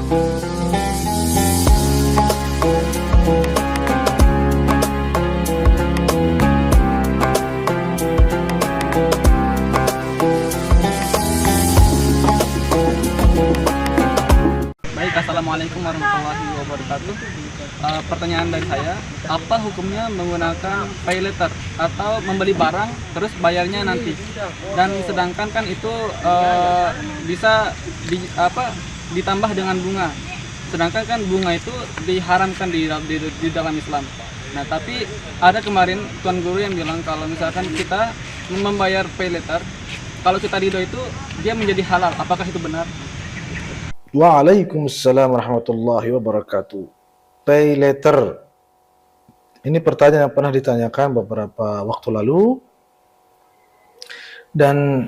Baik, assalamualaikum warahmatullahi wabarakatuh. Pertanyaan dari saya, apa hukumnya menggunakan pay letter atau membeli barang terus bayarnya nanti? Dan sedangkan kan itu bisa ditambah dengan bunga. Sedangkan kan bunga itu diharamkan di dalam Islam. Nah, tapi ada kemarin tuan guru yang bilang kalau misalkan kita membayar pay letter, kalau kita ridho itu dia menjadi halal. Apakah itu benar? Waalaikumsalam warahmatullahi wabarakatuh. Pay letter. Ini pertanyaan yang pernah ditanyakan beberapa waktu lalu dan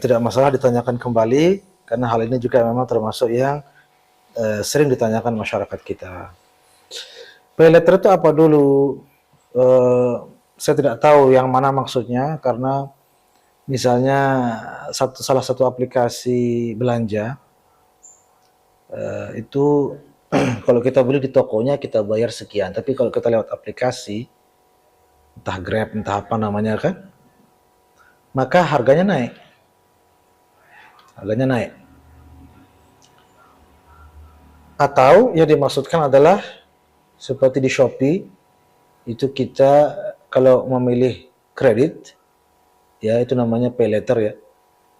tidak masalah ditanyakan kembali karena hal ini juga memang termasuk yang sering ditanyakan masyarakat kita. Pay letter itu apa dulu? Saya tidak tahu yang mana maksudnya karena misalnya salah satu aplikasi belanja itu kalau kita beli di tokonya kita bayar sekian, tapi kalau kita lewat aplikasi entah Grab entah apa namanya kan, maka harganya naik. Atau yang dimaksudkan adalah seperti di Shopee itu kita kalau memilih kredit ya itu namanya pay letter ya,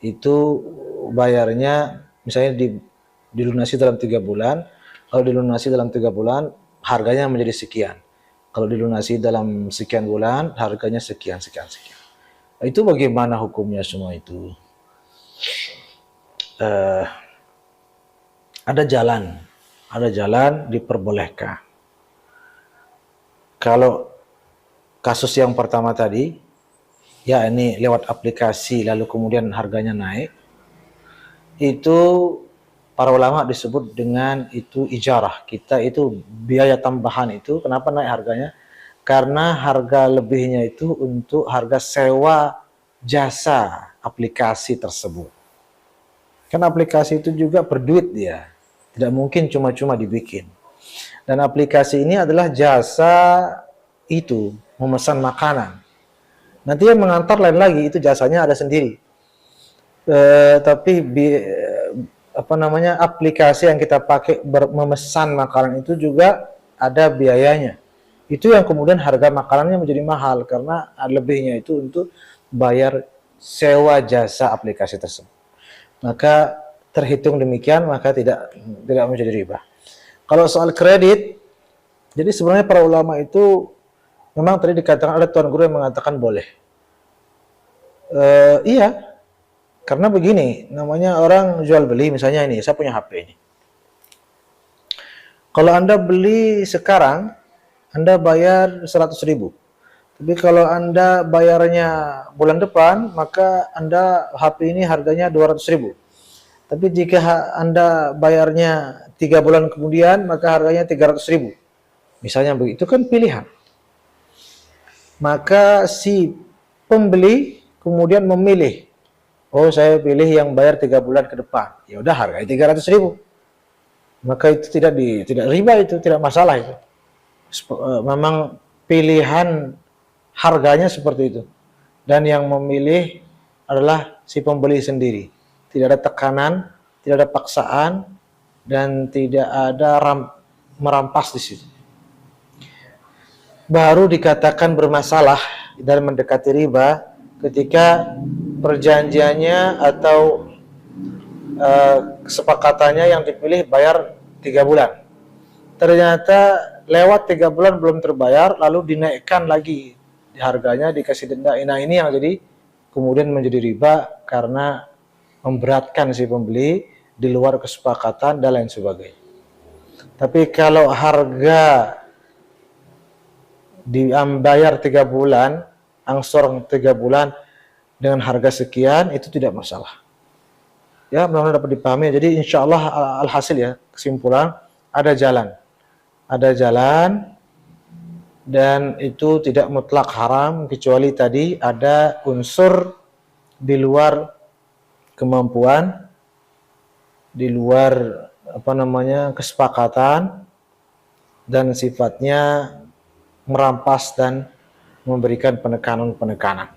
itu bayarnya misalnya dilunasi dalam 3 bulan. Kalau dilunasi dalam 3 bulan harganya menjadi sekian, kalau dilunasi dalam sekian bulan harganya sekian. Itu bagaimana hukumnya semua itu? Ada jalan diperbolehkan. Kalau kasus yang pertama tadi ya ini lewat aplikasi lalu kemudian harganya naik, itu para ulama disebut dengan itu ijarah. Kita itu biaya tambahan itu kenapa naik harganya? Karena harga lebihnya itu untuk harga sewa jasa aplikasi tersebut. Kan aplikasi itu juga berduit dia. Tidak mungkin cuma-cuma dibikin. Dan aplikasi ini adalah jasa itu, memesan makanan. Nanti yang mengantar lain lagi, itu jasanya ada sendiri. Tapi aplikasi yang kita pakai memesan makanan itu juga ada biayanya. Itu yang kemudian harga makanannya menjadi mahal karena lebihnya itu untuk bayar sewa jasa aplikasi tersebut. Maka terhitung demikian maka tidak menjadi riba. Kalau soal kredit, jadi sebenarnya para ulama itu memang tadi dikatakan ada tuan guru yang mengatakan boleh. Iya. Karena begini, namanya orang jual beli, misalnya ini, saya punya HP ini. Kalau Anda beli sekarang, Anda bayar 100.000. Tapi kalau Anda bayarnya bulan depan, maka HP ini harganya 200.000. Tapi jika Anda bayarnya 3 bulan kemudian, maka harganya 300.000. Misalnya begitu, kan pilihan. Maka si pembeli kemudian memilih, oh saya pilih yang bayar 3 bulan ke depan, ya udah harganya 300.000. Maka itu tidak riba, itu tidak masalah itu. Memang pilihan harganya seperti itu. Dan yang memilih adalah si pembeli sendiri. Tidak ada tekanan, tidak ada paksaan, dan tidak ada merampas di situ. Baru dikatakan bermasalah dan mendekati riba ketika perjanjiannya atau kesepakatannya yang dipilih bayar 3 bulan. Ternyata lewat 3 bulan belum terbayar, lalu dinaikkan lagi harganya, dikasih denda. Nah ini yang jadi kemudian menjadi riba karena memberatkan si pembeli di luar kesepakatan dan lain sebagainya. Tapi kalau harga dibayar 3 bulan, angsor 3 bulan dengan harga sekian, itu tidak masalah. Ya, mudah-mudahan dapat dipahami. Jadi insya Allah alhasil ya, kesimpulan ada jalan. Ada jalan dan itu tidak mutlak haram kecuali tadi ada unsur di luar kemampuan, di luar kesepakatan dan sifatnya merampas dan memberikan penekanan-penekanan.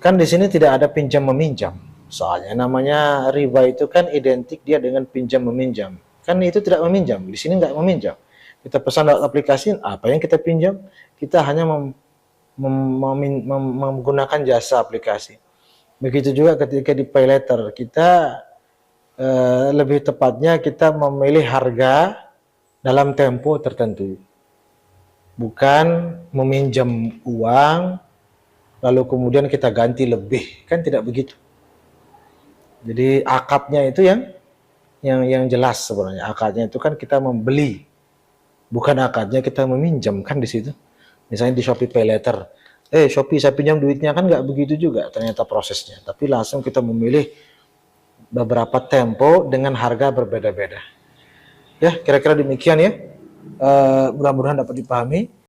Kan di sini tidak ada pinjam meminjam. Soalnya namanya riba itu kan identik dia dengan pinjam meminjam. Kan itu tidak meminjam. Di sini nggak meminjam. Kita pesan lewat aplikasi, apa yang kita pinjam? Kita hanya menggunakan jasa aplikasi. Begitu juga ketika di pay letter, kita lebih tepatnya kita memilih harga dalam tempo tertentu. Bukan meminjam uang, lalu kemudian kita ganti lebih. Kan tidak begitu. Jadi akadnya itu yang jelas sebenarnya. Akadnya itu kan kita membeli, bukan akadnya kita meminjam kan di situ. Misalnya di Shopee Pay Later, Shopee saya pinjam duitnya, kan nggak begitu juga ternyata prosesnya. Tapi langsung kita memilih beberapa tempo dengan harga berbeda-beda. Ya, kira-kira demikian ya. Mudah-mudahan dapat dipahami.